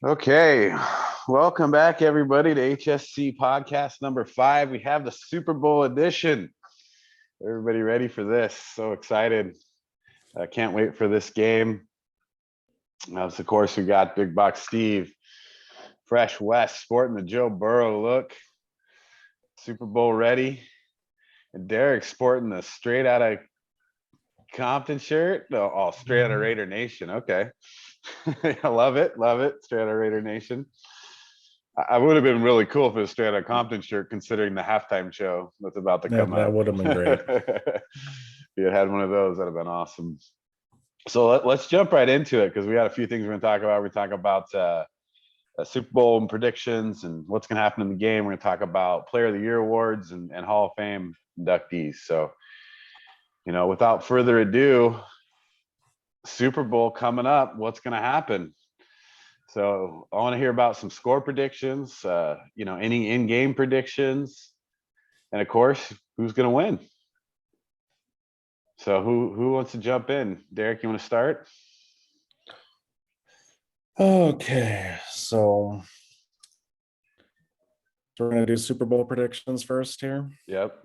Okay, welcome back everybody to HSC podcast number 5. We have the Super Bowl edition. Everybody ready for this? So excited. I can't wait for this game. Of course, we got Big Box Steve, Fresh West, sporting the Joe Burrow look, Super Bowl ready. And Derek sporting the straight out of Compton shirt. Oh, straight out of Raider Nation. Okay. I love it. Straight out of Raider Nation. I would have been really cool if it was straight out of Compton shirt, considering the halftime show that's about to come out. That would have been great. If you had one of those, that'd have been awesome. So let's jump right into it because we got a few things we're going to talk about. We're talking about Super Bowl and predictions and what's going to happen in the game. We're going to talk about Player of the Year awards and Hall of Fame inductees. So, without further ado, Super Bowl coming up. What's going to happen? So I want to hear about some score predictions, any in-game predictions, and of course, who's going to win. So who wants to jump in? Derek, you want to start? Okay, so we're going to do Super Bowl predictions first here. Yep.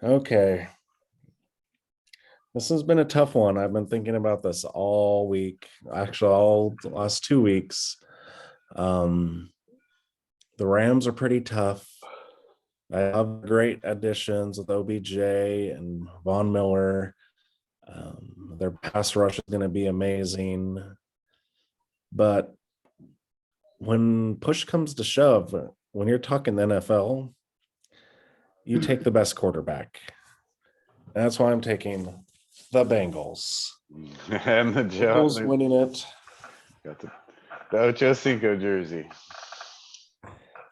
Okay. This has been a tough one. I've been thinking about this all week, actually all the last 2 weeks. The Rams are pretty tough. I have great additions with OBJ and Von Miller. Their pass rush is going to be amazing. But when push comes to shove, when you're talking the NFL, you take the best quarterback. And that's why I'm taking the Bengals. And the Bengals winning it. Got the Ocho Cinco jersey.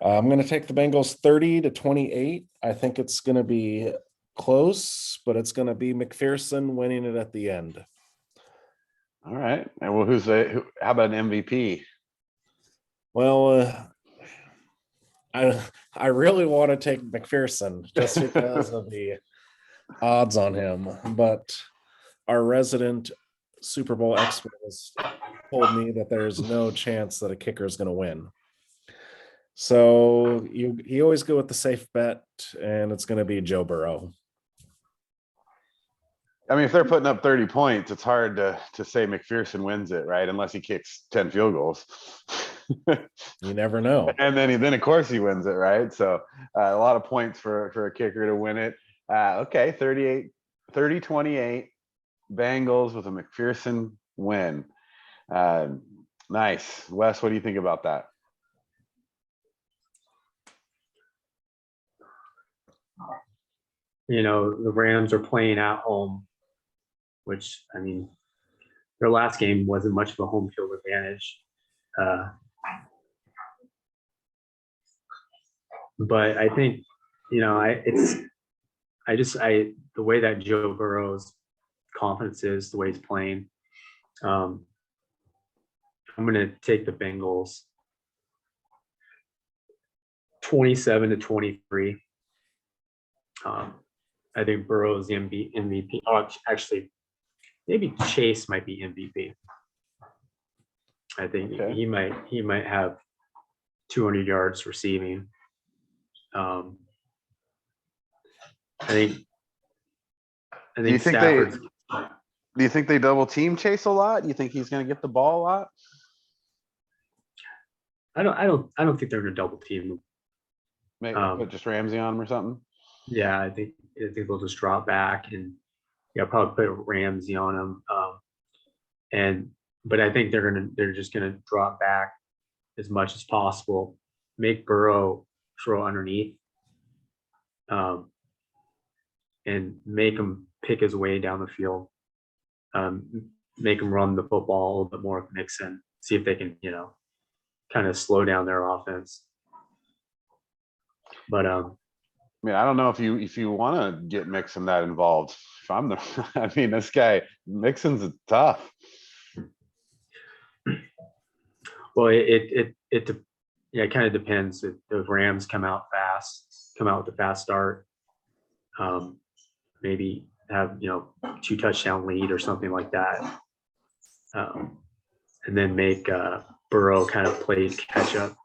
I'm going to take the Bengals 30-28. I think it's going to be close, but it's going to be McPherson winning it at the end. All right. And well, how about an MVP? Well, I really want to take McPherson just because of the odds on him, but our resident Super Bowl expert has told me that there's no chance that a kicker is going to win. So you always go with the safe bet, and it's going to be Joe Burrow. I mean, if they're putting up 30 points, it's hard to say McPherson wins it, right? Unless he kicks 10 field goals. You never know. And then of course he wins it, right? So a lot of points for a kicker to win it. Okay, 30-28 Bengals with a McPherson win. Nice. Wes, what do you think about that? The Rams are playing at home, which, I mean, their last game wasn't much of a home field advantage. But I think, the way that Joe Burrow's confidence is, the way he's playing, I'm going to take the Bengals 27-23. I think Burrow's the MVP. Oh, actually, maybe Chase might be MVP. I think he might have 200 yards receiving. I think Do you think they double team Chase a lot? You think he's going to get the ball a lot? I don't think they're going to double team him. Maybe put just Ramsey on him or something. Yeah, I think they'll just drop back and probably put Ramsey on him. But I think they're just gonna drop back as much as possible, make Burrow throw underneath, and make him pick his way down the field, make him run the football a little bit more with Mixon, see if they can, kind of slow down their offense. But I mean, I don't know if you want to get Mixon that involved. This guy Mixon's tough. Well, it kind of depends. If the Rams come out with a fast start, maybe have 2-touchdown lead or something like that, and then make Burrow kind of plays catch up.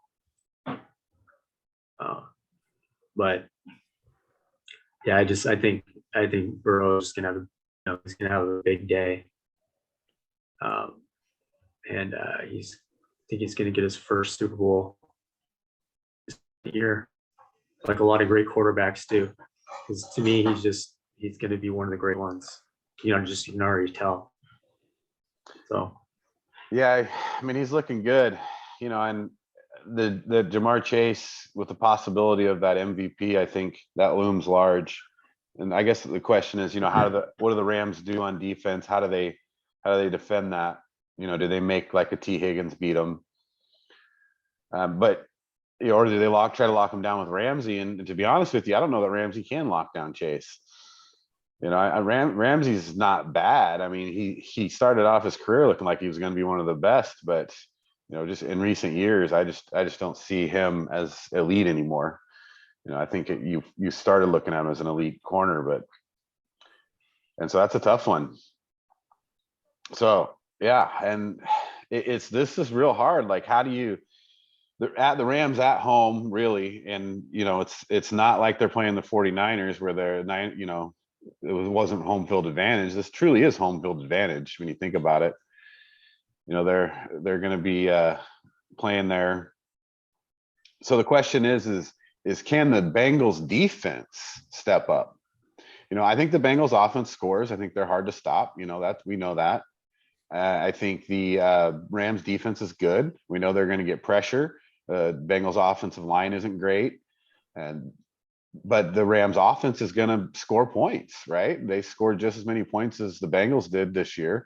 But yeah, I think Burrow's gonna have he's gonna have a big day. And I think he's gonna get his first Super Bowl this year, like a lot of great quarterbacks do. Because to me, he's gonna be one of the great ones. You can already tell. So Yeah, I mean, he's looking good, and the Jamar Chase with the possibility of that MVP, I think that looms large. And I guess the question is, what do the Rams do on defense? How do they defend that? Do they make like a T. Higgins beat them? But or do they try to lock him down with Ramsey? And to be honest with you, I don't know that Ramsey can lock down Chase. Ramsey's not bad. I mean, he started off his career looking like he was going to be one of the best, but just in recent years, I just don't see him as elite anymore. I think you started looking at him as an elite corner, and so that's a tough one. So yeah, and this is real hard. Like, how do you? They're at the Rams at home, really, and it's not like they're playing the 49ers where they're it wasn't home field advantage. This truly is home field advantage when you think about it. They're going to be playing there. So the question is can the Bengals defense step up? I think the Bengals offense scores. I think they're hard to stop. We know that. I think the Rams defense is good. We know they're going to get pressure. Bengals offensive line isn't great, but the Rams offense is going to score points, right? They scored just as many points as the Bengals did this year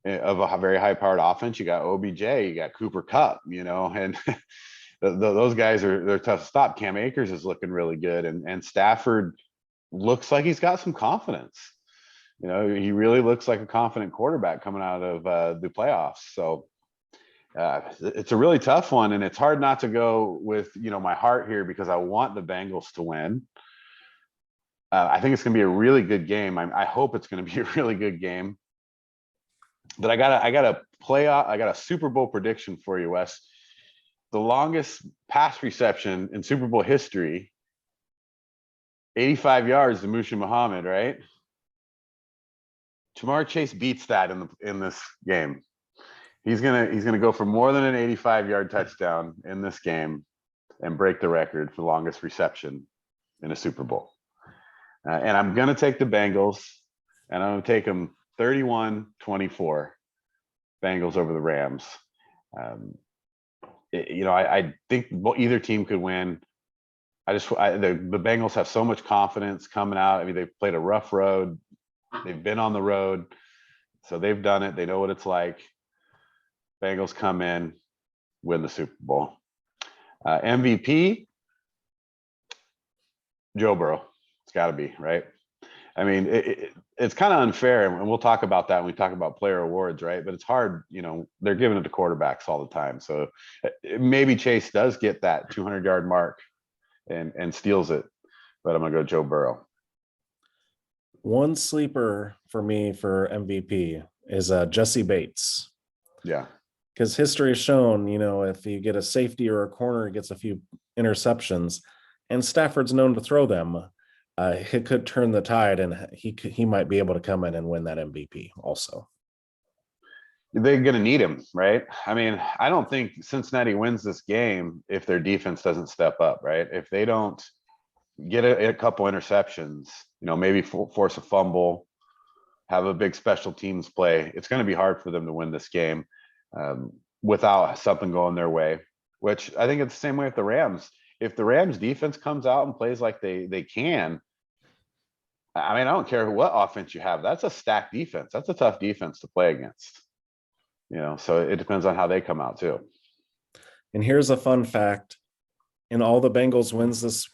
of a very high-powered offense. You got OBJ, you got Cooper Kupp, and those guys they're tough to stop. Cam Akers is looking really good, and Stafford looks like he's got some confidence. He really looks like a confident quarterback coming out of the playoffs. So it's a really tough one, and it's hard not to go with my heart here because I want the Bengals to win. I think it's going to be a really good game. I hope it's going to be a really good game. But I got a Super Bowl prediction for you, Wes. The longest pass reception in Super Bowl history, 85 yards to Muhammad Muhammad, right? Jamar Chase beats that in this game. He's gonna go for more than an 85-yard touchdown in this game and break the record for longest reception in a Super Bowl. And I'm gonna take the Bengals, and I'm gonna take them 31-24. Bengals over the Rams. I think either team could win. The Bengals have so much confidence coming out. I mean, they've played a rough road. They've been on the road, so they've done it. They know what it's like. Bengals come in, win the Super Bowl. MVP, Joe Burrow. It's got to be, right? I mean, it's kind of unfair, and we'll talk about that when we talk about player awards, right? But it's hard, they're giving it to quarterbacks all the time. So maybe Chase does get that 200-yard mark and steals it, but I'm going to go Joe Burrow. One sleeper for me for MVP is Jesse Bates. Yeah. Because history has shown, if you get a safety or a corner, it gets a few interceptions, and Stafford's known to throw them. It could turn the tide, and he might be able to come in and win that MVP also. They're going to need him, right? I mean, I don't think Cincinnati wins this game if their defense doesn't step up, right? If they don't get a couple interceptions, maybe force a fumble, have a big special teams play, it's going to be hard for them to win this game without something going their way, which I think it's the same way with the Rams. If the Rams defense comes out and plays like they can, I mean, I don't care what offense you have. That's a stacked defense. That's a tough defense to play against. So it depends on how they come out too. And here's a fun fact. In all the Bengals wins this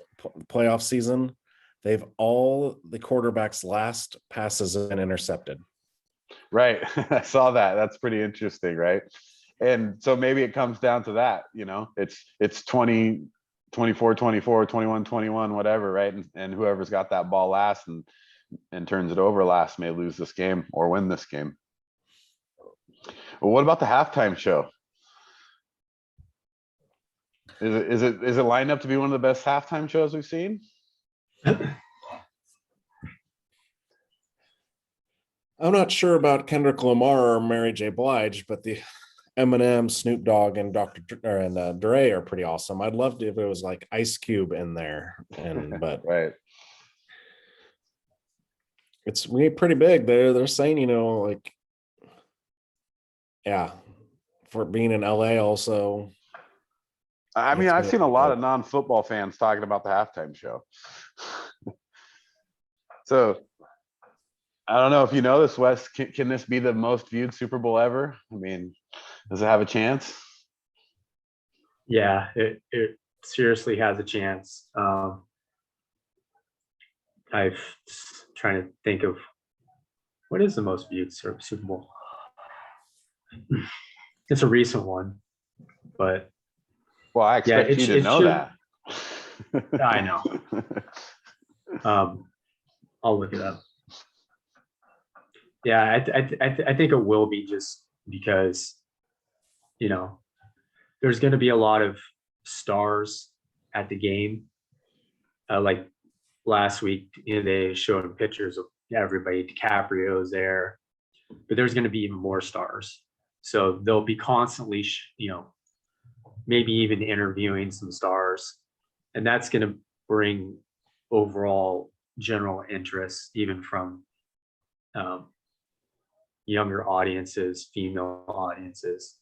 playoff season, all the quarterback's last passes have been intercepted. Right. I saw that. That's pretty interesting, right? And so maybe it comes down to that, it's 20, 24, 24, 21, 21, whatever, right? And whoever's got that ball last and turns it over last may lose this game or win this game. Well, what about the halftime show? Is it lined up to be one of the best halftime shows we've seen? I'm not sure about Kendrick Lamar or Mary J. Blige, but the Eminem, Snoop Dogg, and Dre are pretty awesome. I'd love to if it was like Ice Cube in there, but Right. it's pretty big. They're saying, like, yeah, for being in LA also. I mean, It's I've gonna seen a be lot good. of non-football fans talking about the halftime show. So I don't know if you know this, Wes. Can this be the most viewed Super Bowl ever? I mean, does it have a chance? Yeah, it seriously has a chance. I've trying to think of what is the most viewed Super Bowl. It's a recent one, but Well, I expect you to know that. I know. I'll look it up. Yeah, I think it will be, just because, there's going to be a lot of stars at the game. Like last week, they showed pictures of everybody. DiCaprio's there, but there's going to be even more stars. So they'll be constantly, maybe even interviewing some stars, and that's going to bring overall general interest, even from younger audiences, female audiences.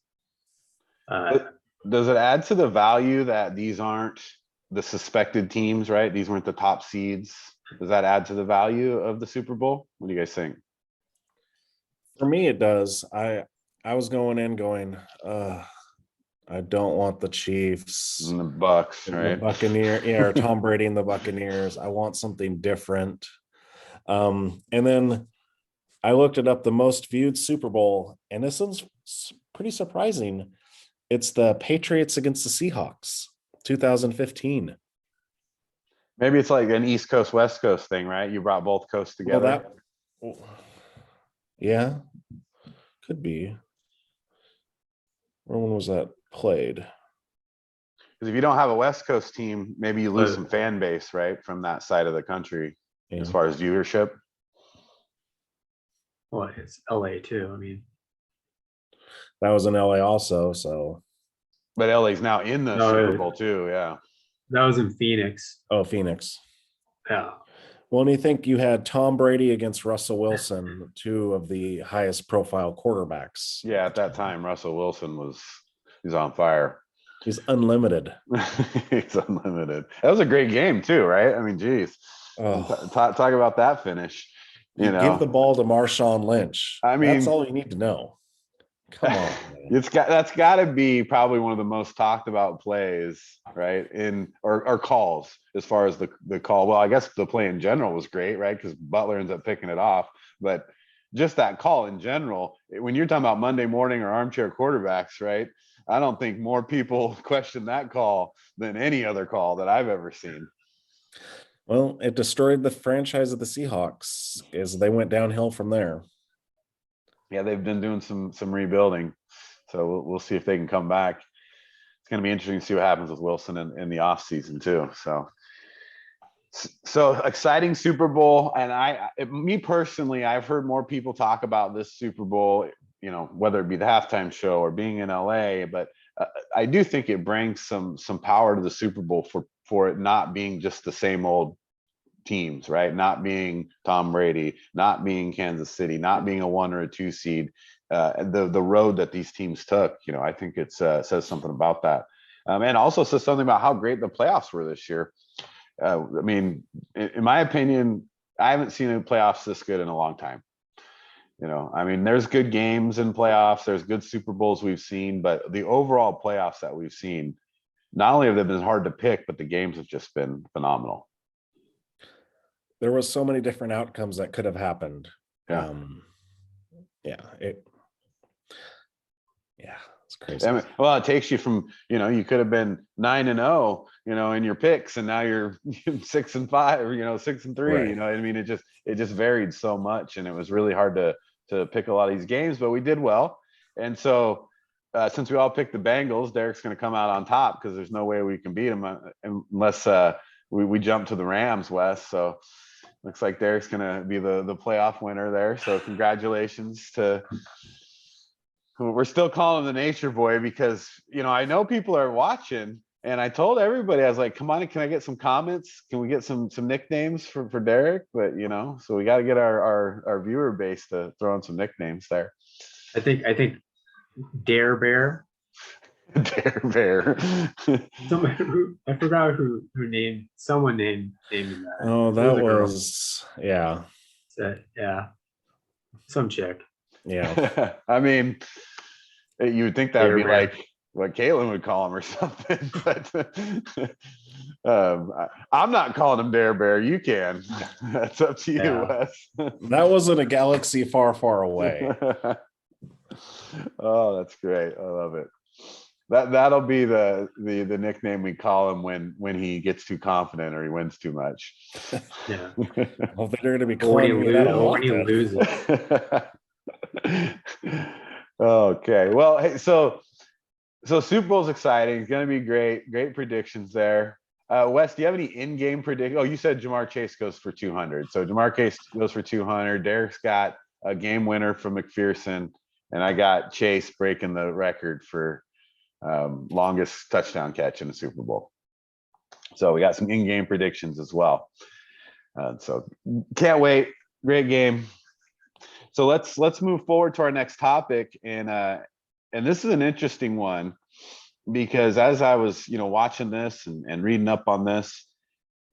Does it add to the value that these aren't the suspected teams, right? These weren't the top seeds. Does that add to the value of the Super Bowl? What do you guys think? For me, it does. I was going, I don't want the Chiefs And the Bucks, and right? the Buccaneers, or Tom Brady and the Buccaneers. I want something different. And then I looked it up, the most viewed Super Bowl, and this one's pretty surprising. It's the Patriots against the Seahawks, 2015. Maybe it's like an East Coast, West Coast thing, right? You brought both coasts together. Yeah, could be. When was that played? Because if you don't have a West Coast team, maybe you lose some fan base, right, from that side of the country, as far as viewership. Well, it's LA too. I mean, that was in LA also. So, but LA's now in the Super Bowl too. Yeah, that was in Phoenix. Oh, Phoenix. Yeah. Well, and you think you had Tom Brady against Russell Wilson, two of the highest profile quarterbacks. Yeah, at that time, Russell Wilson he's on fire. He's unlimited. He's unlimited. That was a great game too, right? I mean, geez. Talk about that finish. You give the ball to Marshawn Lynch. I mean, that's all you need to know. Come on, man. That's got to be probably one of the most talked about plays, right? Or calls, as far as the call. Well, I guess the play in general was great, right? Because Butler ends up picking it off. But just that call in general, when you're talking about Monday morning or armchair quarterbacks, right? I don't think more people question that call than any other call that I've ever seen. Well, it destroyed the franchise of the Seahawks as they went downhill from there. Yeah, they've been doing some rebuilding, so we'll see if they can come back. It's going to be interesting to see what happens with Wilson in the offseason too. So exciting Super Bowl, and me personally, I've heard more people talk about this Super Bowl, whether it be the halftime show or being in LA, but I do think it brings some power to the Super Bowl for it not being just the same old teams, right? Not being Tom Brady, not being Kansas City, not being a 1 or a 2 seed. The road that these teams took, I think it says something about that, and also says something about how great the playoffs were this year. I mean, in my opinion, I haven't seen the playoffs this good in a long time. I mean, there's good games in playoffs, there's good Super Bowls we've seen, but the overall playoffs that we've seen, not only have they been hard to pick, but the games have just been phenomenal. There was so many different outcomes that could have happened. Yeah. It's crazy. I mean, well, it takes you from, you could have been 9-0, in your picks, and now you're 6-5, 6-3, Right. I mean, it just varied so much, and it was really hard to pick a lot of these games, but we did well. And so since we all picked the Bengals, Derek's going to come out on top because there's no way we can beat him unless we jump to the Rams, Wes. So looks like Derek's going to be the playoff winner there. So congratulations to who we're still calling the Nature Boy because, you know, I know people are watching. And I told everybody, I was like, come on, can I get some comments? Can we get some nicknames for Derek? But, you know, so we got to get our viewer base to throw in some nicknames there. I think Dare Bear. Dare Bear. I forgot who named him that. Oh, that was yeah. Yeah. Some chick. Yeah. I mean, you would think that would be Bear. like what Caitlin would call him or something, but I'm not calling him Dare Bear. You can. That's up to you, Yeah. Wes. That wasn't a galaxy far, far away. Oh, that's great. I love it. That'll be the nickname we call him when he gets too confident or he wins too much. Yeah. Well, they're going to be Or when calling me that when he often. loses. Okay. Well, hey, so Super Bowl's exciting. It's going to be great. Great predictions there. Wes, do you have any in-game prediction? Oh, you said Jamar Chase goes for 200. So Jamar Chase goes for 200. Derek's got a game winner from McPherson, and I got Chase breaking the record for longest touchdown catch in the Super Bowl. So we got some in-game predictions as well. So can't wait. Great game. So let's move forward to our next topic, and this is an interesting one because as I was watching this and reading up on this,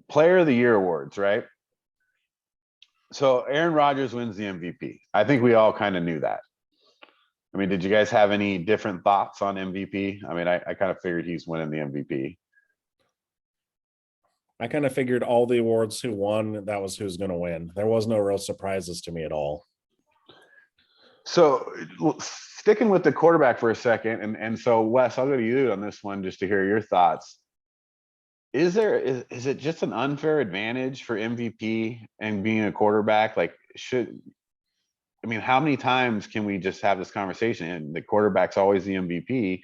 Player of the Year awards, right? So Aaron Rodgers wins the MVP. I think we all kind of knew that. I mean, did you guys have any different thoughts on MVP? I mean, I kind of figured he's winning the MVP. I kind of figured all the awards who won, that was who's going to win. There was no real surprises to me at all. So sticking with the quarterback for a second, and so Wes, I'll go to you on this one just to hear your thoughts. Is it just an unfair advantage for MVP and being a quarterback? Like, how many times can we just have this conversation and the quarterback's always the MVP?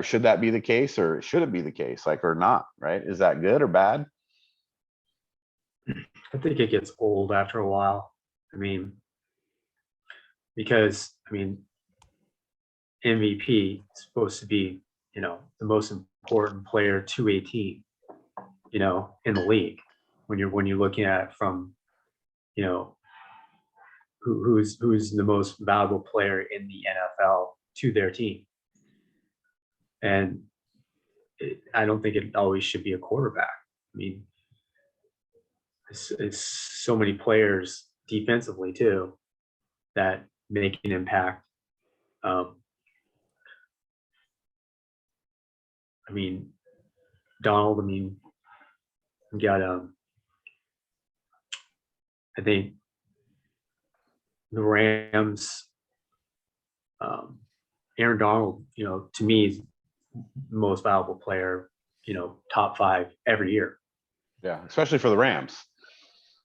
Should that be the case, or should it be the case, or not, right? Is that good or bad? I think it gets old after a while. Because MVP is supposed to be, the most important player to a team, in the league. When you're looking at from, who's the most valuable player in the NFL to their team. And I don't think it always should be a quarterback. It's so many players defensively too that make an impact. Donald, we got I think the Rams, Aaron Donald, to me is the most valuable player, top 5 every year. Yeah, especially for the Rams.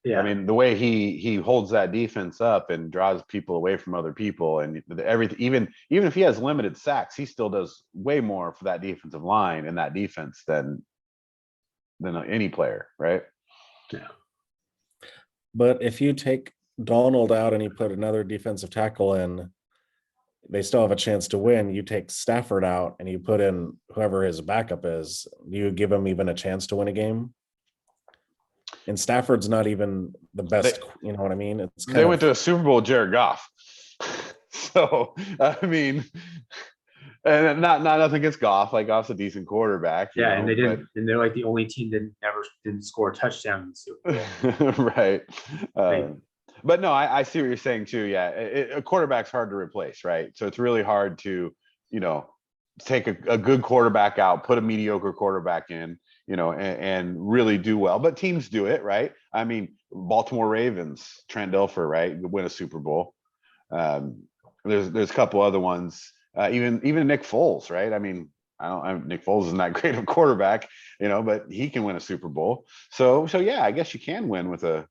Yeah. The way he holds that defense up and draws people away from other people and everything, even if he has limited sacks, he still does way more for that defensive line and that defense than any player, right? Yeah. But if you take Donald out and you put another defensive tackle in, they still have a chance to win. You take Stafford out and you put in whoever his backup is, you give him even a chance to win a game. And Stafford's not even the best, you know what I mean? It's they went to a Super Bowl with Jared Goff. So, and not nothing against Goff. Goff's a decent quarterback. Yeah, and they didn't, and they're the only team that didn't score a touchdown in the Super Bowl. Right. But no, I see what you're saying too. Yeah, a quarterback's hard to replace, right? So it's really hard to, take a good quarterback out, put a mediocre quarterback in, and really do well. But teams do it, right? Baltimore Ravens, Trent Dilfer, right, win a Super Bowl. There's a couple other ones. Even Nick Foles, right? Nick Foles isn't that great of a quarterback, but he can win a Super Bowl. So yeah, I guess you can win with a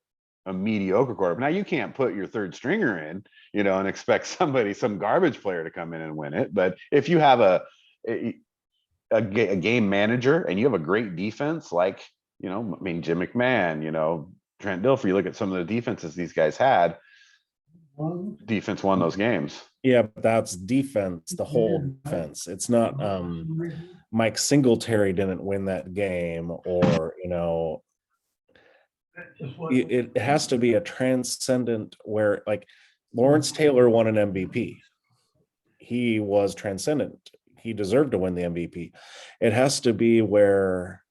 a mediocre quarterback. Now you can't put your third stringer in, and expect some garbage player to come in and win it. But if you have a game manager and you have a great defense, like, Jim McMahon, Trent Dilfer, you look at some of the defenses these guys had, defense won those games. Yeah, but that's defense, the whole defense. It's not Mike Singletary didn't win that game, or it has to be a transcendent where, like, Lawrence Taylor won an MVP. He was transcendent. He deserved to win the MVP. It has to be where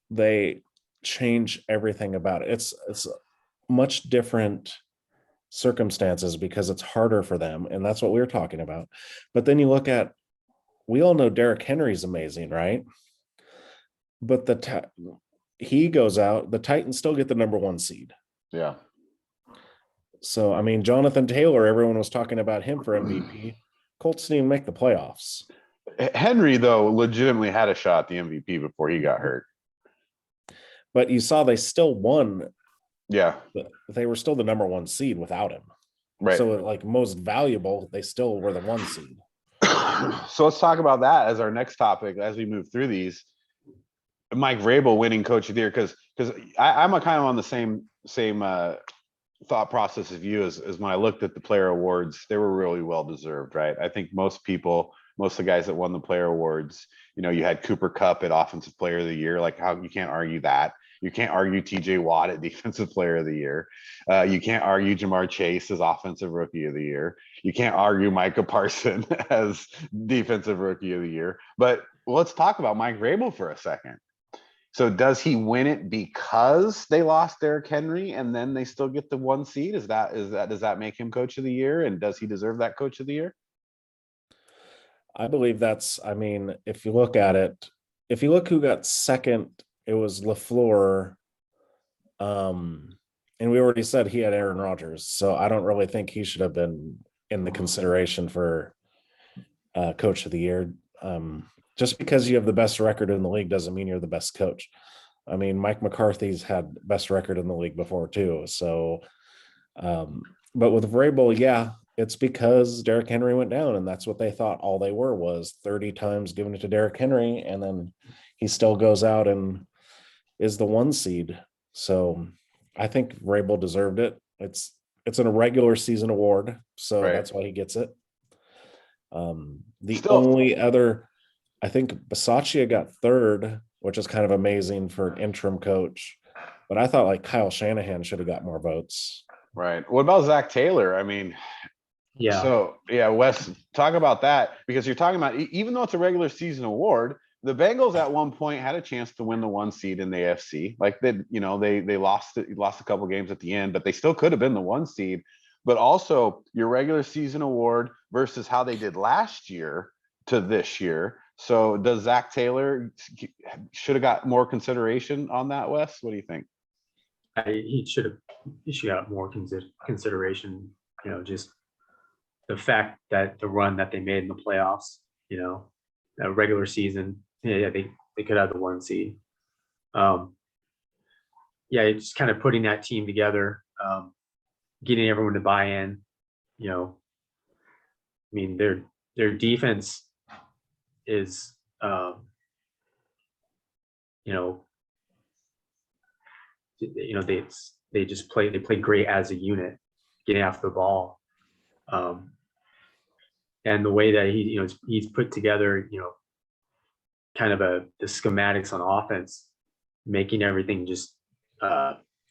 they change everything about it. It's much different circumstances because it's harder for them, and that's what we were talking about. But then you look at, we all know Derrick Henry's amazing, right? But he goes out, the Titans still get the number 1 seed. Yeah. So, I mean, Jonathan Taylor, everyone was talking about him for MVP. Colts didn't even make the playoffs. Henry, though, legitimately had a shot at the MVP before he got hurt. But you saw they still won. Yeah. They were still the number 1 seed without him. Right. So, like, most valuable, they still were the 1 seed. So let's talk about that as our next topic as we move through these. Mike Vrabel winning Coach of the Year, because I'm kind of on the same thought process as you, as when I looked at the player awards, they were really well deserved, right? I think most of the guys that won the player awards, you had Cooper Kupp at Offensive Player of the Year. Like, how you can't argue that. You can't argue TJ Watt at Defensive Player of the Year. You can't argue Jamar Chase as Offensive Rookie of the Year. You can't argue Micah Parsons as Defensive Rookie of the Year. But let's talk about Mike Vrabel for a second. So does he win it because they lost Derrick Henry and then they still get the 1 seed? Does that make him Coach of the Year? And does he deserve that Coach of the Year? I believe if you look at it, if you look who got second, it was LaFleur. And we already said he had Aaron Rodgers. So I don't really think he should have been in the consideration for Coach of the Year. Just because you have the best record in the league doesn't mean you're the best coach. I mean, Mike McCarthy's had best record in the league before too. So, but with Vrabel, yeah, it's because Derrick Henry went down, and that's what they thought all they were was 30 times giving it to Derrick Henry, and then he still goes out and is the 1 seed. So I think Vrabel deserved it. It's a regular season award, so right. That's why he gets it. Only other, I think Bisaccia got 3rd, which is kind of amazing for an interim coach. But I thought like Kyle Shanahan should have got more votes. Right. What about Zach Taylor? I mean, Yeah. So, yeah, Wes, talk about that, because you're talking about, even though it's a regular season award, the Bengals at one point had a chance to win the 1 seed in the AFC. Like they lost a couple games at the end, but they still could have been the 1 seed. But also your regular season award versus how they did last year to this year. So does Zach Taylor should have got more consideration on that, Wes? What do you think? He should have got more consideration. Just the fact that the run that they made in the playoffs, that regular season, they could have the 1 seed. Just kind of putting that team together, getting everyone to buy in. I mean, their defense is, they play great as a unit, getting after the ball. And the way that he's put together, kind of the schematics on offense, making everything just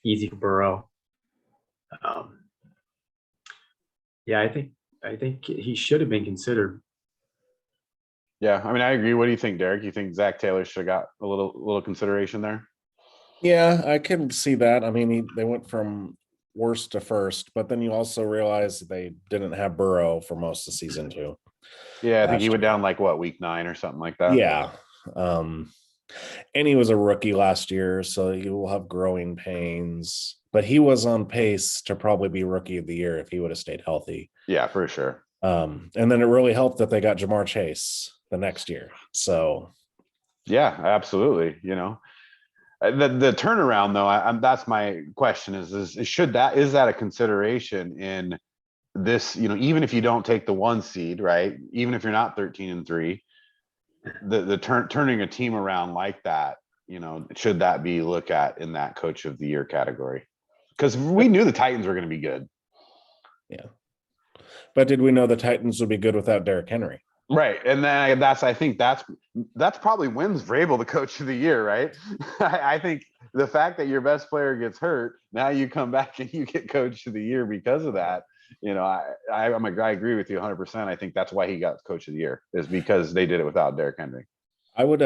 easy for Burrow. I think he should have been considered. Yeah, I mean, I agree. What do you think, Derek? You think Zach Taylor should have got a little consideration there? Yeah, I can see that. I mean, they went from worst to first, but then you also realize they didn't have Burrow for most of the season too. Yeah, I think he went down like week 9 or something like that. Yeah. And he was a rookie last year, so he will have growing pains, but he was on pace to probably be Rookie of the Year if he would have stayed healthy. Yeah, for sure. And then it really helped that they got Jamar Chase the next year. So yeah, absolutely. The turnaround though, that's my question is is that a consideration in this, even if you don't take the 1 seed, right? Even if you're not 13-3, turning a team around like that, should that be looked at in that coach of the year category? Because we knew the Titans were going to be good. Yeah. But did we know the Titans would be good without Derrick Henry? Right. And then I think that's probably wins Vrabel the coach of the year, right? I think the fact that your best player gets hurt, now you come back and you get coach of the year because of that. I agree with you 100%. I think that's why he got coach of the year, is because they did it without Derrick Henry. I would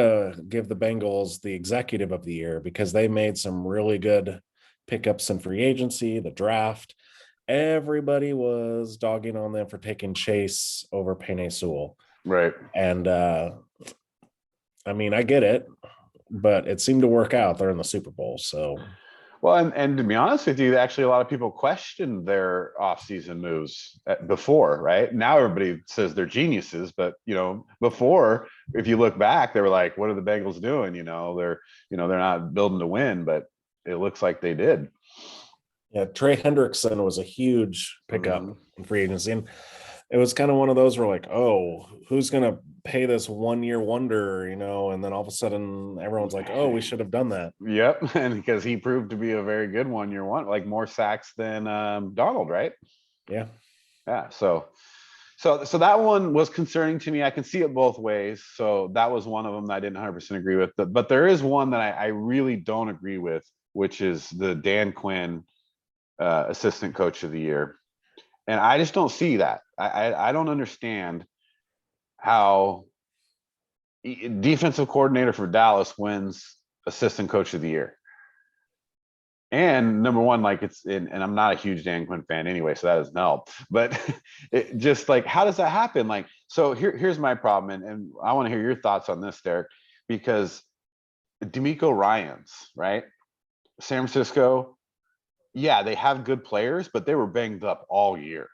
give the Bengals the executive of the year because they made some really good pickups in free agency, the draft. Everybody was dogging on them for taking Chase over Penei Sewell. Right. And I get it, but it seemed to work out. They're in the Super Bowl. So, well, and to be honest with you, actually a lot of people questioned their offseason moves before, right? Now everybody says they're geniuses, but before, if you look back, they were like, what are the Bengals doing? They're not building to win, but it looks like they did. Yeah, Trey Hendrickson was a huge pickup in free agency. And it was kind of one of those where like, oh, who's going to pay this 1 year wonder, and then all of a sudden everyone's like, oh, we should have done that. Yep. And because he proved to be a very good 1 year one, like more sacks than Donald, right? Yeah. Yeah. So that one was concerning to me. I can see it both ways. So that was one of them that I didn't 100% agree with. But there is one that I really don't agree with, which is the Dan Quinn assistant coach of the year. And I just don't see that. I don't understand how defensive coordinator for Dallas wins assistant coach of the year. And number one, and I'm not a huge Dan Quinn fan anyway, so that doesn't help. But it just how does that happen? So here's my problem, and I want to hear your thoughts on this, Derek, because DeMeco Ryans, right? San Francisco, yeah, they have good players, but they were banged up all year.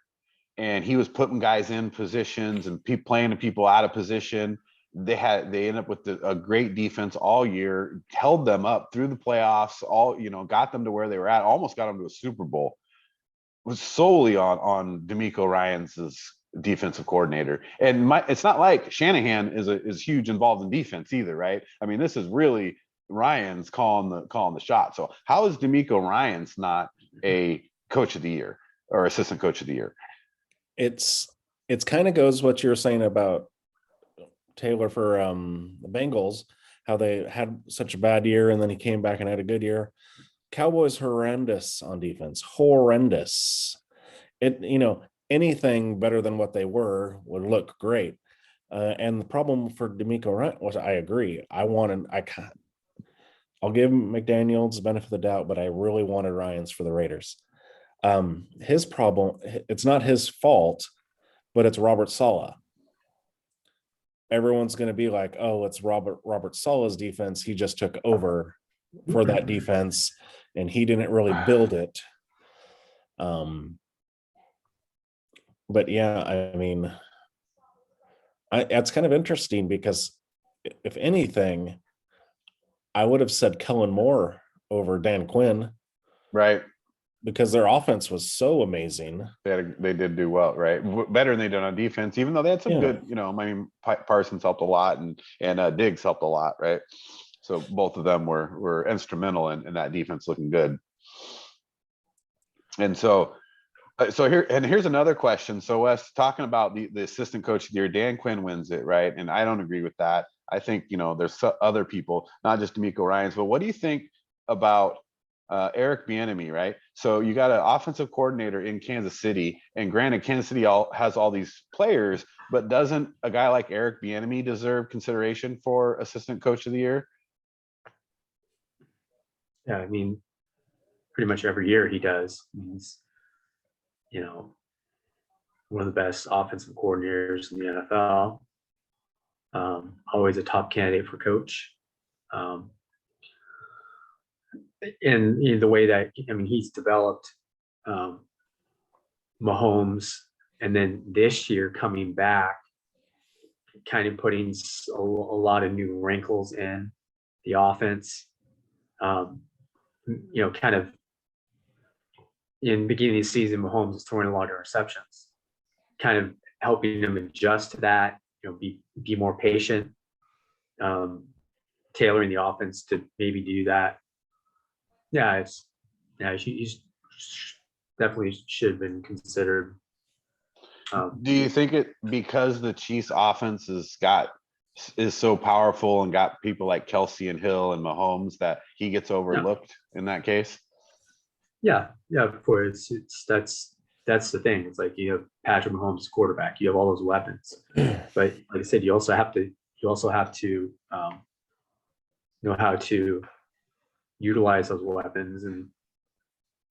And he was putting guys in positions and playing people out of position. They ended up with a great defense all year, held them up through the playoffs, got them to where they were at, almost got them to a Super Bowl. It was solely on DeMeco Ryans' defensive coordinator. And it's not like Shanahan is huge involved in defense either, right? I mean, this is really Ryans calling the shot. So how is DeMeco Ryans not a coach of the year or assistant coach of the year? It's kind of goes what you were saying about Taylor for the Bengals, how they had such a bad year and then he came back and had a good year. Cowboys horrendous on defense, horrendous. Anything better than what they were would look great. And the problem for DeMeco Ryans was, I agree. I'll give McDaniels the benefit of the doubt, but I really wanted Ryans for the Raiders. His problem, it's not his fault, but it's Robert Saleh. Everyone's going to be like, oh, it's Robert Saleh's defense. He just took over for that defense and he didn't really build it. But yeah, it's kind of interesting because if anything, I would have said Kellen Moore over Dan Quinn. Right. Because their offense was so amazing. They did do well, right? Better than they did on defense, even though they had some good, Parsons helped a lot and Diggs helped a lot, right? So both of them were instrumental in that defense looking good. And so here's another question. So Wes, talking about the assistant coach of the year, Dan Quinn wins it, right? And I don't agree with that. I think, there's other people, not just DeMeco Ryans, but what do you think about Eric Bieniemy, right? So you got an offensive coordinator in Kansas City, and granted, Kansas City has all these players, but doesn't a guy like Eric Bieniemy deserve consideration for assistant coach of the year? Yeah, pretty much every year he does. He's, one of the best offensive coordinators in the NFL. Always a top candidate for coach. And the way that he's developed Mahomes, and then this year coming back, kind of putting a lot of new wrinkles in the offense. Kind of in the beginning of the season, Mahomes was throwing a lot of interceptions, kind of helping him adjust to that, be more patient, tailoring the offense to maybe do that. Yeah, he's definitely should have been considered. Do you think it because the Chiefs offense is so powerful and got people like Kelsey and Hill and Mahomes that he gets overlooked in that case? Yeah, of course. That's the thing. It's like you have Patrick Mahomes quarterback. You have all those weapons, but like I said, you also have to know how to utilize those weapons. And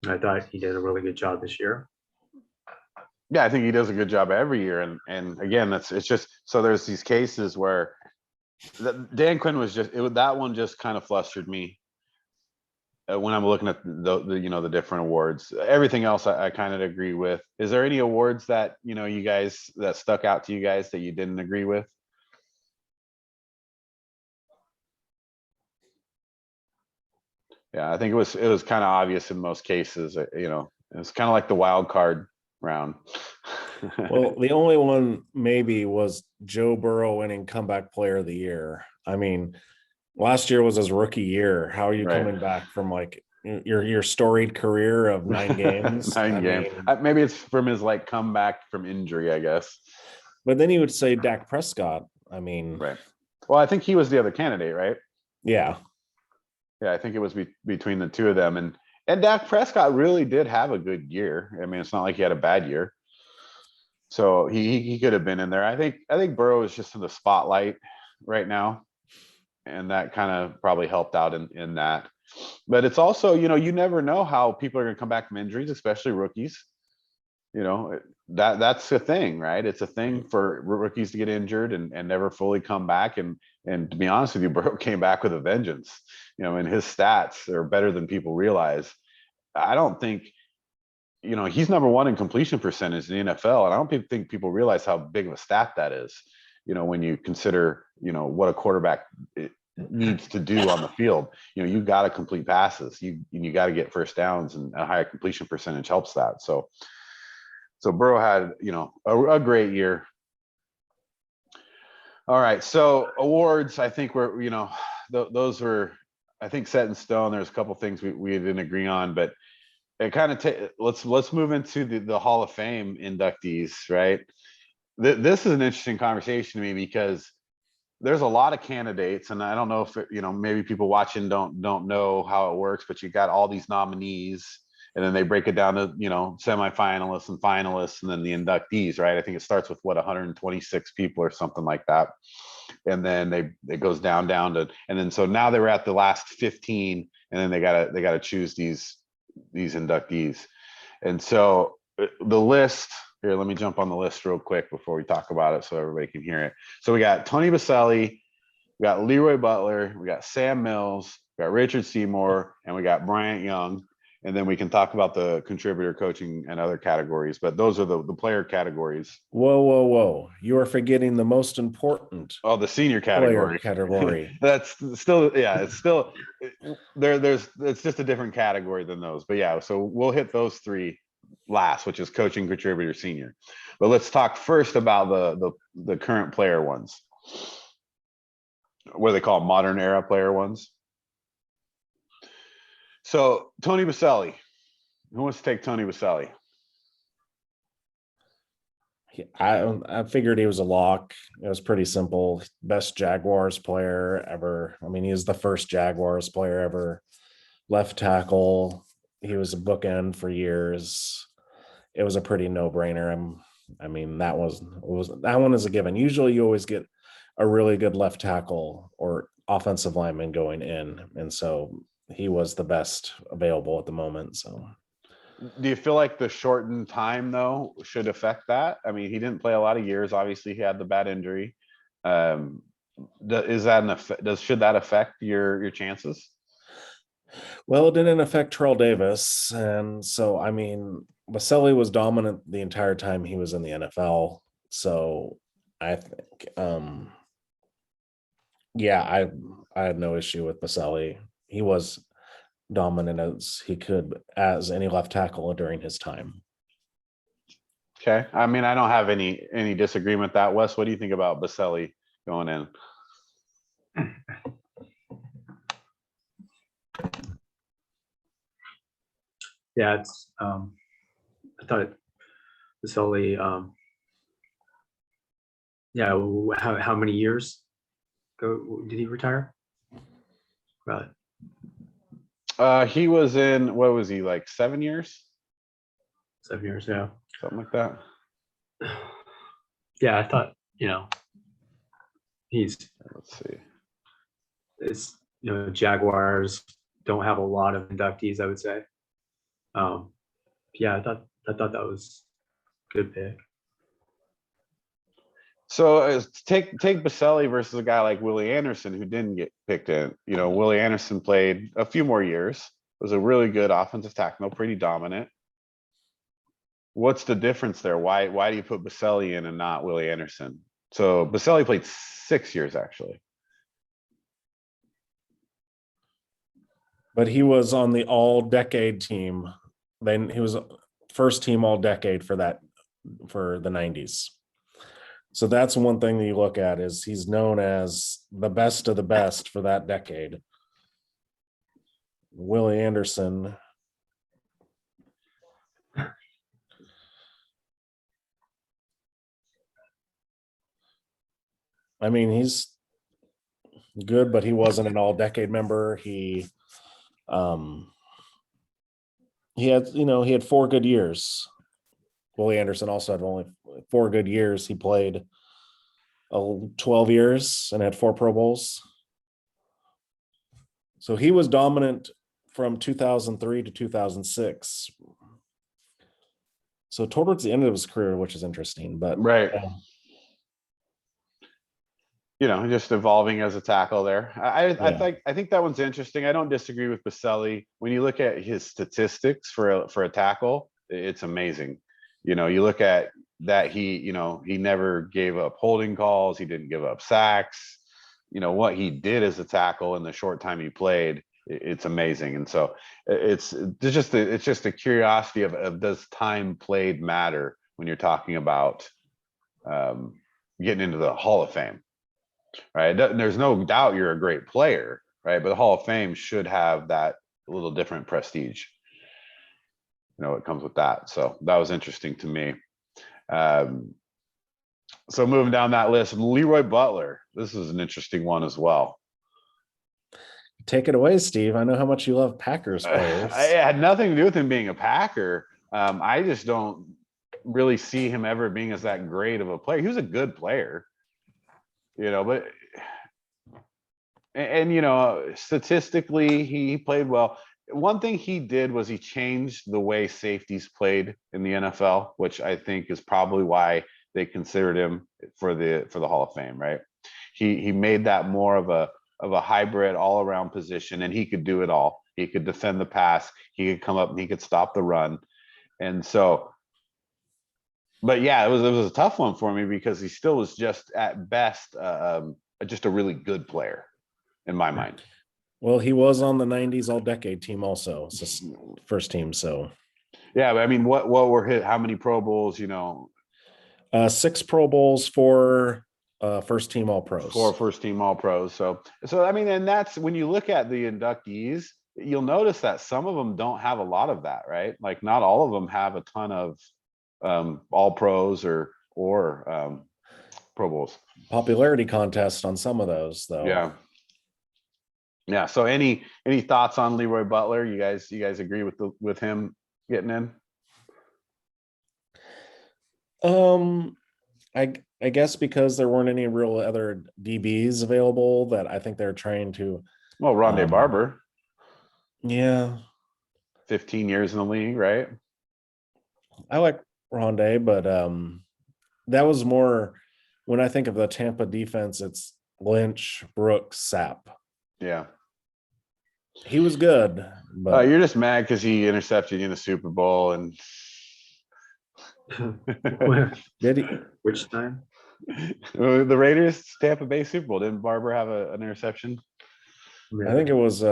I thought he did a really good job this year. Yeah, I think he does a good job every year. And again, it's just so there's these cases where Dan Quinn was that one just kind of flustered me when I'm looking at the different awards. Everything else I kind of agree with. Is there any awards that you guys that stuck out to you guys that you didn't agree with? Yeah, I think it was kind of obvious in most cases. It's kind of like the wild card round. Well, the only one maybe was Joe Burrow winning comeback player of the year. I mean, last year was his rookie year. How are you coming back from like your storied career of 9 games? Nine games. Maybe it's from his like comeback from injury, I guess. But then you would say Dak Prescott. I mean, right. Well, I think he was the other candidate, right? Yeah. Yeah, I think it was between the two of them, and Dak Prescott really did have a good year. I mean, it's not like he had a bad year, so he could have been in there. I think Burrow is just in the spotlight right now, and that kind of probably helped out in that. But it's also you never know how people are going to come back from injuries, especially rookies. That's a thing, right? It's a thing for rookies to get injured and never fully come back. And to be honest with you, Burrow came back with a vengeance. And his stats are better than people realize. I don't think, he's number one in completion percentage in the NFL. And I don't think people realize how big of a stat that is, when you consider, what a quarterback needs to do on the field. You got to complete passes. You got to get first downs, and a higher completion percentage helps that. So Burrow had, a great year. All right. So awards, I think those were, I think, set in stone. There's a couple things we didn't agree on, but it kind of let's move into the Hall of Fame inductees, right? This is an interesting conversation to me because there's a lot of candidates, and I don't know if maybe people watching don't know how it works, but you got all these nominees, and then they break it down to semifinalists and finalists, and then the inductees, right? I think it starts with 126 people or something like that, and then it goes down to, and then so now they were at the last 15, and then they gotta choose these inductees, and so the list here. Let me jump on the list real quick before we talk about it, so everybody can hear it. So we got Tony Baselli, we got Leroy Butler, we got Sam Mills, we got Richard Seymour, and we got Bryant Young. And then we can talk about the contributor, coaching, and other categories. But those are the player categories. Whoa. You are forgetting the most important. Oh, the senior category. That's still, yeah, it's still, it's just a different category than those. But yeah, so we'll hit those three last, which is coaching, contributor, senior. But let's talk first about the current player ones. What do they call modern era player ones? So Tony Baselli, who wants to take Tony Baselli? I figured he was a lock. It was pretty simple. Best Jaguars player ever. I mean, he was the first Jaguars player ever. Left tackle. He was a bookend for years. It was a pretty no-brainer. I mean, that one is a given. Usually you always get a really good left tackle or offensive lineman going in. And so he was the best available at the moment. So do you feel like the shortened time though should affect that? I mean, he didn't play a lot of years. Obviously he had the bad injury. Should that affect your chances? Well, it didn't affect Terrell Davis. And so, I mean, Baselli was dominant the entire time he was in the NFL. So I think, I had no issue with Baselli. He was dominant as he could as any left tackle during his time. Okay. I mean, I don't have any disagreement with that. Wes, what do you think about Baselli going in? Yeah, it's I thought this only yeah, how many years ago did he retire? Right. He was in, what was he, like 7 years? 7 years, yeah. Something like that. Yeah, I thought, he's Let's see. it's Jaguars don't have a lot of inductees, I would say. Yeah, I thought that was a good pick. So take Baselli versus a guy like Willie Anderson who didn't get picked in. Willie Anderson played a few more years, was a really good offensive tackle, pretty dominant. What's the difference there? Why do you put Baselli in and not Willie Anderson? So Baselli played 6 years actually. But he was on the all-decade team. Then he was first team all-decade for the 90s. So that's one thing that you look at is he's known as the best of the best for that decade. Willie Anderson. I mean, he's good, but he wasn't an all-decade member. He had 4 good years. Willie Anderson also had only 4 good years. He played 12 years and had 4 Pro Bowls. So he was dominant from 2003 to 2006. So towards the end of his career, which is interesting, but right. Just evolving as a tackle there. I think that one's interesting. I don't disagree with Baselli. When you look at his statistics for a tackle, it's amazing. You look at that, he never gave up holding calls. He didn't give up sacks. What he did as a tackle in the short time he played, it's amazing. And so it's just a curiosity of does time played matter when you're talking about getting into the Hall of Fame, right? There's no doubt you're a great player, right? But the Hall of Fame should have that little different prestige. It comes with that. So that was interesting to me. So moving down that list, Leroy Butler. This is an interesting one as well. Take it away, Steve. I know how much you love Packers players. It had nothing to do with him being a Packer. I just don't really see him ever being as that great of a player. He was a good player, but statistically he played well. One thing he did was he changed the way safeties played in the NFL, which I think is probably why they considered him for the Hall of Fame, right? He made that more of a hybrid all around position, and he could do it all. He could defend the pass, he could come up and he could stop the run. And so, but yeah, it was a tough one for me because he still was just at best just a really good player in my mind. Well, he was on the 90s all-decade team also. It's just first team, so. Yeah, but I mean, what were how many Pro Bowls, 6 Pro Bowls, 4 first team All-Pros. 4 first team All-Pros. So I mean, and that's when you look at the inductees, you'll notice that some of them don't have a lot of that, right? Like not all of them have a ton of All-Pros or Pro Bowls. Popularity contest on some of those, though. Yeah. So any thoughts on Leroy Butler? You guys agree with him getting in? I guess because there weren't any real other DBs available that I think they're trying to. Well, Rondé Barber. Yeah. 15 years in the league, right? I like Rondé, but that was more when I think of the Tampa defense, it's Lynch, Brooks, Sapp. Yeah. He was good, but you're just mad because he intercepted you in the Super Bowl and did he? Which time? The Raiders Tampa Bay Super Bowl. Didn't Barber have an interception? I think it was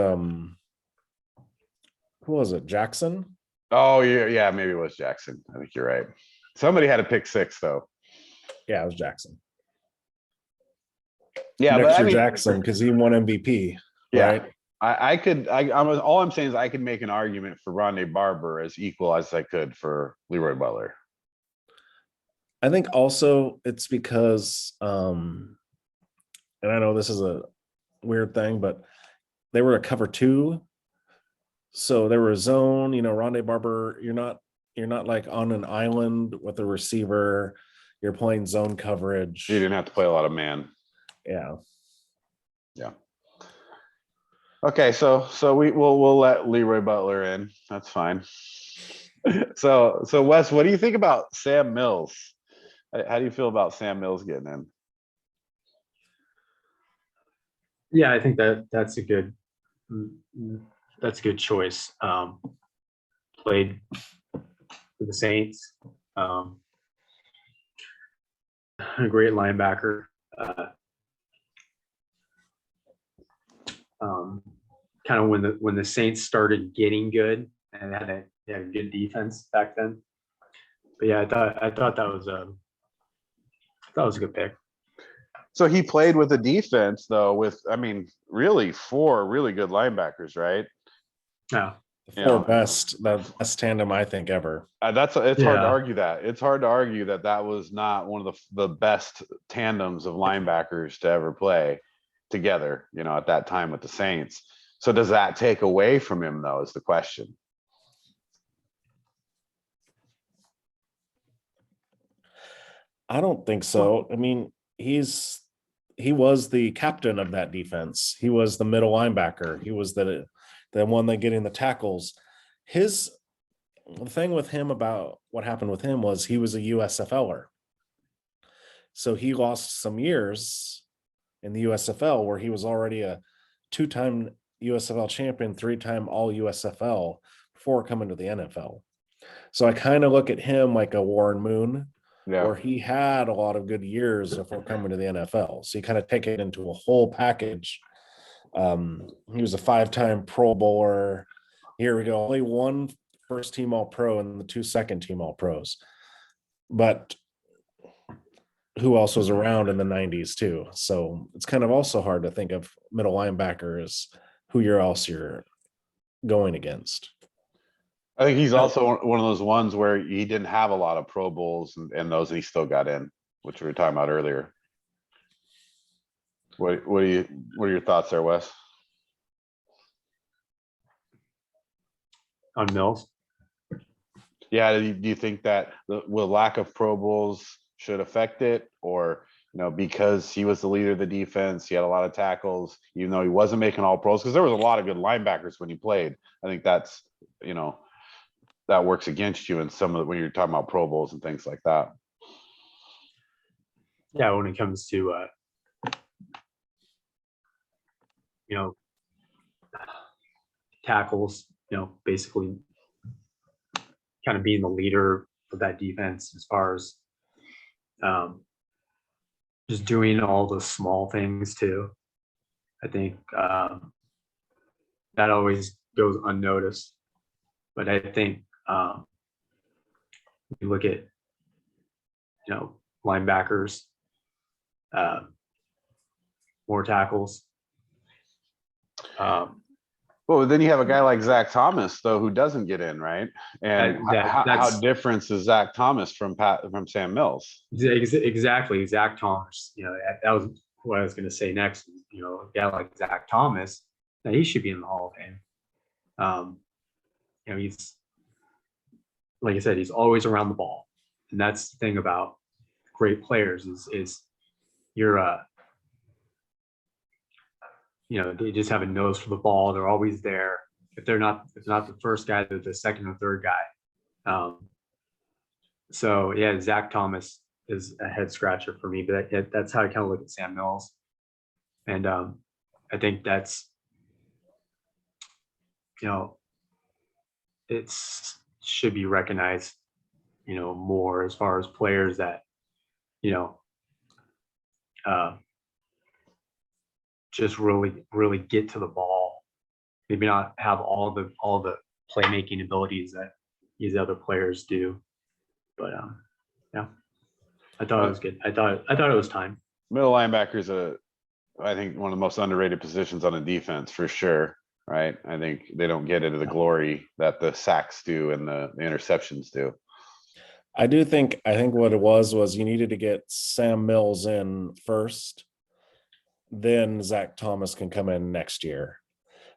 Who was it? Jackson? Oh, yeah, maybe it was Jackson. I think you're right. Somebody had a pick six though. Yeah, it was Jackson. Yeah, Next but I year mean, Jackson, because he won MVP, yeah, right? all I'm saying is I could make an argument for Rondé Barber as equal as I could for Leroy Butler. I think also it's because and I know this is a weird thing, but they were a cover two. So they were a zone, Rondé Barber, you're not like on an island with a receiver. You're playing zone coverage. You didn't have to play a lot of man. Yeah. Yeah. Okay, so we'll let Leroy Butler in. That's fine. So Wes, what do you think about Sam Mills? How do you feel about Sam Mills getting in? Yeah, I think that's a good choice. Played for the Saints. A great linebacker. Kind of when the Saints started getting good and they had a good defense back then. But yeah, I thought that was a good pick. So he played with a defense though, with really 4 really good linebackers, right? Yeah. The best tandem I think ever. It's hard to argue that. It's hard to argue that was not one of the best tandems of linebackers to ever play together, at that time with the Saints. So does that take away from him though, is the question. I don't think so. I mean, he was the captain of that defense. He was the middle linebacker. He was the one that getting the tackles. The thing with him about what happened with him was he was a USFLer. So he lost some years in the USFL where he was already a 2-time USFL champion, 3-time all USFL before coming to the NFL. So I kind of look at him like a Warren Moon, where he had a lot of good years before coming to the NFL. So you kind of take it into a whole package. He was a 5-time Pro Bowler. Here we go. Only 1 first-team All-Pro and the 2 second-team All-Pros. But who else was around in the 90s too? So it's kind of also hard to think of middle linebackers who you're going against. I think he's also one of those ones where he didn't have a lot of Pro Bowls and those, and he still got in, which we were talking about earlier. What are your thoughts there, Wes? On Mills? Yeah, do you think that the lack of Pro Bowls should affect it, or because he was the leader of the defense, he had a lot of tackles, even though he wasn't making all pros? Because there was a lot of good linebackers when he played. I think that's that works against you in when you're talking about Pro Bowls and things like that. Yeah, when it comes to tackles, basically kind of being the leader of that defense as far as just doing all the small things too. I think that always goes unnoticed. But I think you look at linebackers, more tackles. Well, then you have a guy like Zach Thomas, though, who doesn't get in, right? And how different is Zach Thomas from Sam Mills? Exactly, Zach Thomas. That was what I was going to say next. A guy like Zach Thomas, now he should be in the Hall of Fame. He's, like I said, he's always around the ball, and that's the thing about great players is you're they just have a nose for the ball. They're always there. If not the first guy, they're the second or third guy. So yeah, Zach Thomas is a head scratcher for me, but that's how I kind of look at Sam Mills. And I think that's, it should be recognized, more as far as players that, just really, really get to the ball. Maybe not have all the playmaking abilities that these other players do. But yeah, I thought it was good. I thought it was time. Middle linebacker is I think one of the most underrated positions on a defense for sure. Right. I think they don't get into the glory that the sacks do and the interceptions do. I think what it was you needed to get Sam Mills in first, then Zach Thomas can come in next year.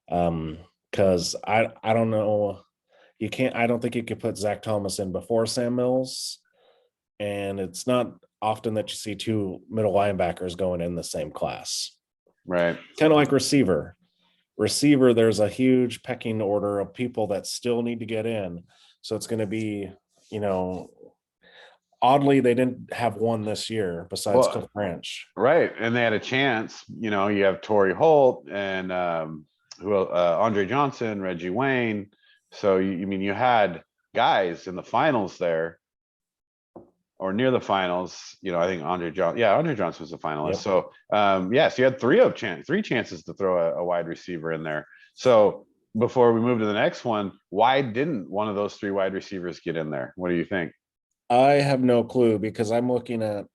Because I don't know, I don't think you could put Zach Thomas in before Sam Mills, and it's not often that you see two middle linebackers going in the same class. Right. Kind of like receiver, there's a huge pecking order of people that still need to get in. So it's going to be, oddly, they didn't have one this year besides Cliff Branch. Right. And they had a chance. You have Torrey Holt and Andre Johnson, Reggie Wayne. So you had guys in the finals there or near the finals. I think Andre Johnson was the finalist. Yep. So so you had three chances to throw a wide receiver in there. So before we move to the next one, why didn't one of those three wide receivers get in there? What do you think? I have no clue, because I'm looking at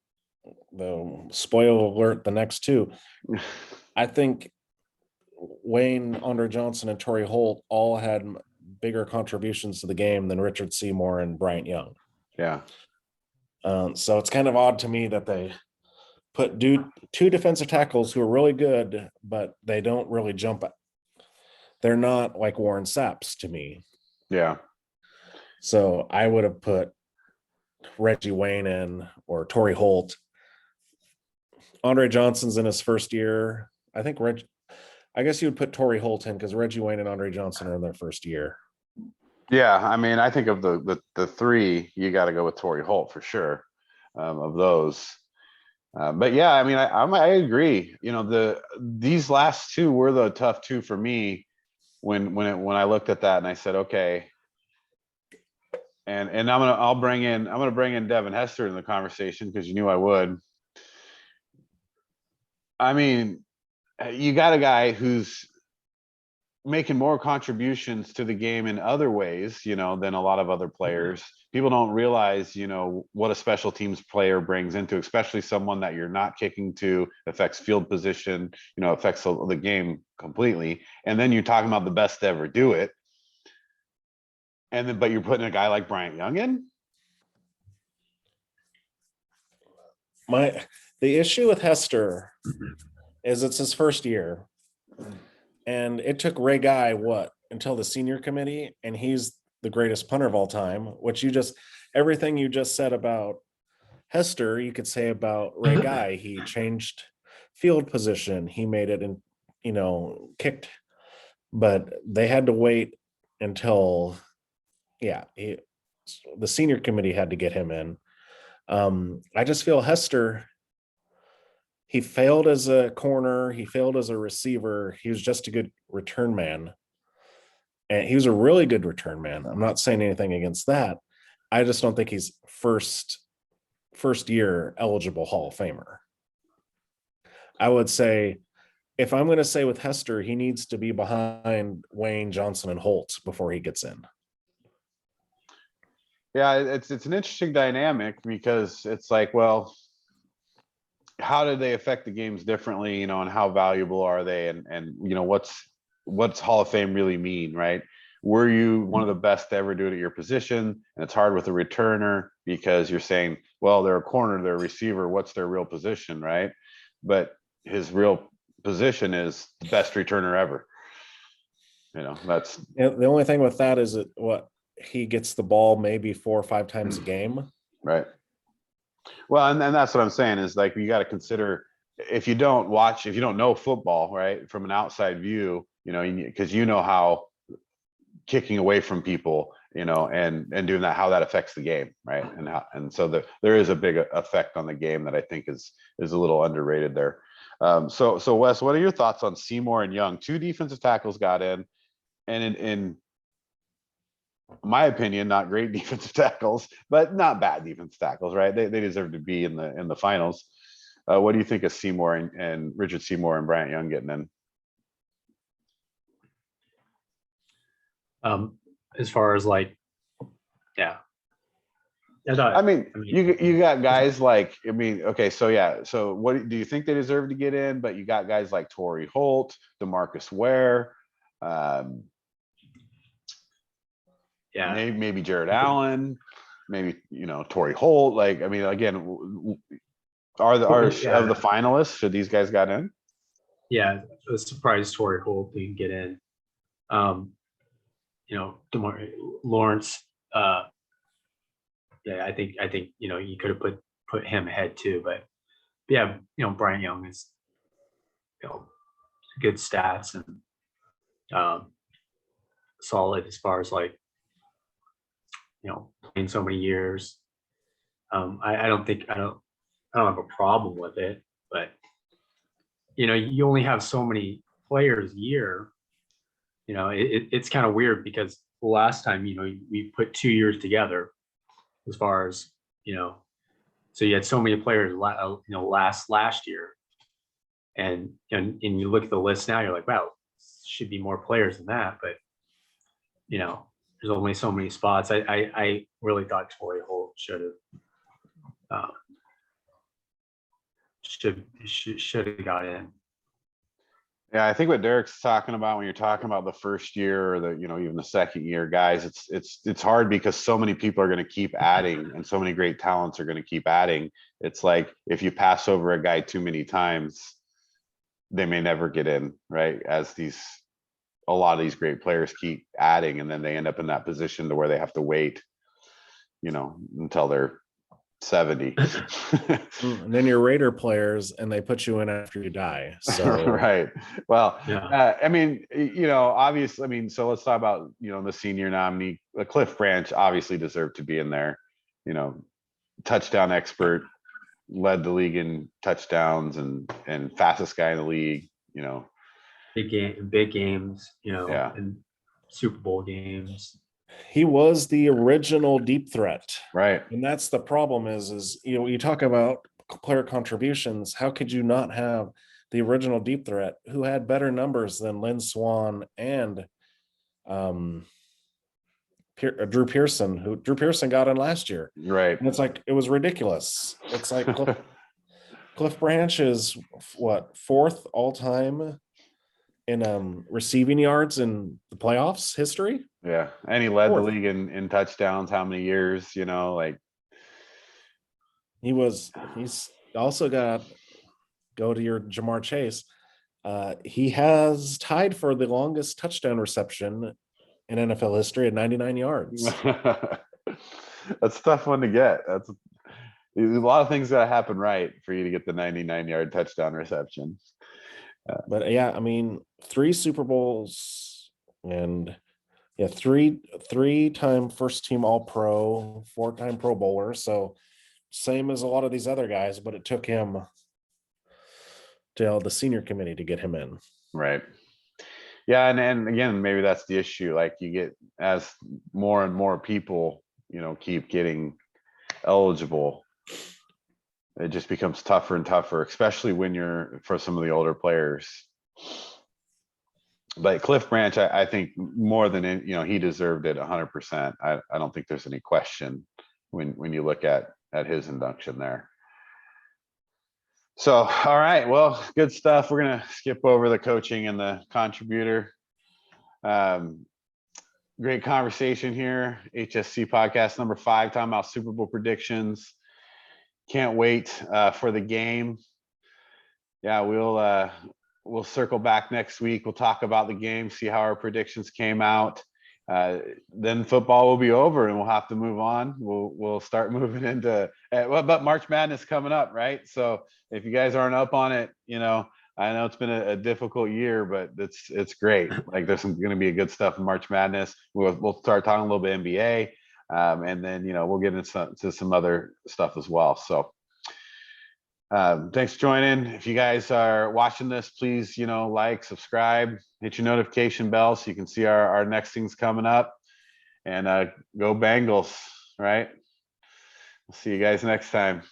the spoiler alert, the next two. I think Wayne, Andre Johnson, and Torrey Holt all had bigger contributions to the game than Richard Seymour and Bryant Young. Yeah. So it's kind of odd to me that they put two defensive tackles who are really good, but they don't really jump. They're not like Warren Saps to me. Yeah. So I would have put Reggie Wayne in, or Torrey Holt. Andre Johnson's in his first year. I think I guess you would put Torrey Holt in because Reggie Wayne and Andre Johnson are in their first year. Yeah, I think of the three, you got to go with Torrey Holt for sure. Of those, but yeah, I agree. These last two were the tough two for me when I looked at that and I said, okay. And I'm gonna bring in Devin Hester in the conversation because you knew I would. You got a guy who's making more contributions to the game in other ways, than a lot of other players. People don't realize, what a special teams player brings into, especially someone that you're not kicking to, affects field position, affects the game completely. And then you're talking about the best to ever do it. But you're putting a guy like Bryant Young in. The issue with Hester is it's his first year, and it took Ray Guy until the senior committee, and he's the greatest punter of all time. Everything you just said about Hester, you could say about Ray Guy. He changed field position. He made it kicked, but they had to wait until. The senior committee had to get him in. I just feel Hester, he failed as a corner. He failed as a receiver. He was just a good return man. And he was a really good return man. I'm not saying anything against that. I just don't think he's first year eligible Hall of Famer. I would say, if I'm going to say with Hester, he needs to be behind Wayne, Johnson, and Holt before he gets in. Yeah, it's an interesting dynamic because it's like, well, how did they affect the games differently, and how valuable are they, and what's Hall of Fame really mean, right? Were you one of the best to ever do it at your position? And it's hard with a returner because you're saying, well, they're a corner, they're a receiver, what's their real position, right? But his real position is the best returner ever. That's the only thing with that is he gets the ball maybe 4 or 5 times a game. Right. Well, and that's what I'm saying is, like, you got to consider, if you don't know football, right, from an outside view, because how kicking away from people, and doing that, how that affects the game, right? And so there is a big effect on the game that I think is a little underrated there. So Wes, what are your thoughts on Seymour and Young? 2 defensive tackles got in, and in my opinion, not great defensive tackles, but not bad defensive tackles, right? They deserve to be in the finals. What do you think of Seymour and Richard Seymour and Bryant Young getting in? as far as like, yeah. I mean, you got guys like, I mean, okay, so yeah, so what do you think they deserve to get in? But you got guys like Torrey Holt, DeMarcus Ware, yeah, maybe Jared Allen, maybe Torrey Holt. Like, I mean, again, are of the finalists? Should these guys got in? Yeah, I was surprised Torrey Holt didn't get in. Lawrence. Yeah, I think you could have put him ahead too, but yeah, Bryant Young is good stats and solid as far as like playing so many years. I don't have a problem with it, but you only have so many players a year. It's kind of weird because the last time we put 2 years together as far as so you had so many players last year, and you look at the list now, you're like, wow, should be more players than that, but there's only so many spots. I really thought Torrey Holt should have got in. Yeah, I think what Derek's talking about when you're talking about the first year or the even the second year guys, it's hard because so many people are going to keep adding and so many great talents are going to keep adding. It's like if you pass over a guy too many times, they may never get in, right? As a lot of these great players keep adding, and then they end up in that position to where they have to wait, until they're 70. And then you're Raider players and they put you in after you die. So right. Well, yeah. I mean, obviously, I mean, so let's talk about, the senior nominee. Cliff Branch obviously deserved to be in there, touchdown expert, led the league in touchdowns and fastest guy in the league, big games, Yeah. and Super Bowl games. he was the original deep threat. Right. And that's the problem is you talk about player contributions. How could you not have the original deep threat who had better numbers than Lynn Swann and Drew Pearson, Drew Pearson got in last year. Right. And it's like, it was ridiculous. It's like Cliff Branch is what, 4th all time in receiving yards in the playoffs history. Yeah. And he led 4th. the league in touchdowns. How many years, like he's also got, go to your Jamar Chase. He has tied for the longest touchdown reception in NFL history at 99 yards. That's a tough one to get. That's a lot of things that happen right for you to get the 99-yard touchdown reception. But yeah, I mean, 3 Super Bowls and 3-time first team All Pro, 4-time Pro Bowler. So same as a lot of these other guys, but it took him to the senior committee to get him in. Right. Yeah. And again, maybe that's the issue. Like you get, as more and more people, keep getting eligible, it just becomes tougher and tougher, especially when you're for some of the older players. But Cliff Branch, I think more than, he deserved it 100%. I don't think there's any question when you look at his induction there. So, all right, well, good stuff. We're going to skip over the coaching and the contributor. Great conversation here. HSC podcast number 5, talking about Super Bowl predictions. Can't wait for the game. Yeah, we'll circle back next week. We'll talk about the game, see how our predictions came out. Then football will be over and we'll have to move on. We'll start moving into but March Madness coming up, right? So if you guys aren't up on it, I know it's been a difficult year, but it's great. Like there's going to be a good stuff in March Madness. We'll start talking a little bit NBA, and then we'll get into some other stuff as well. So thanks for joining. If you guys are watching this, please like, subscribe, hit your notification bell so you can see our next things coming up. And go Bengals, right? We'll see you guys next time.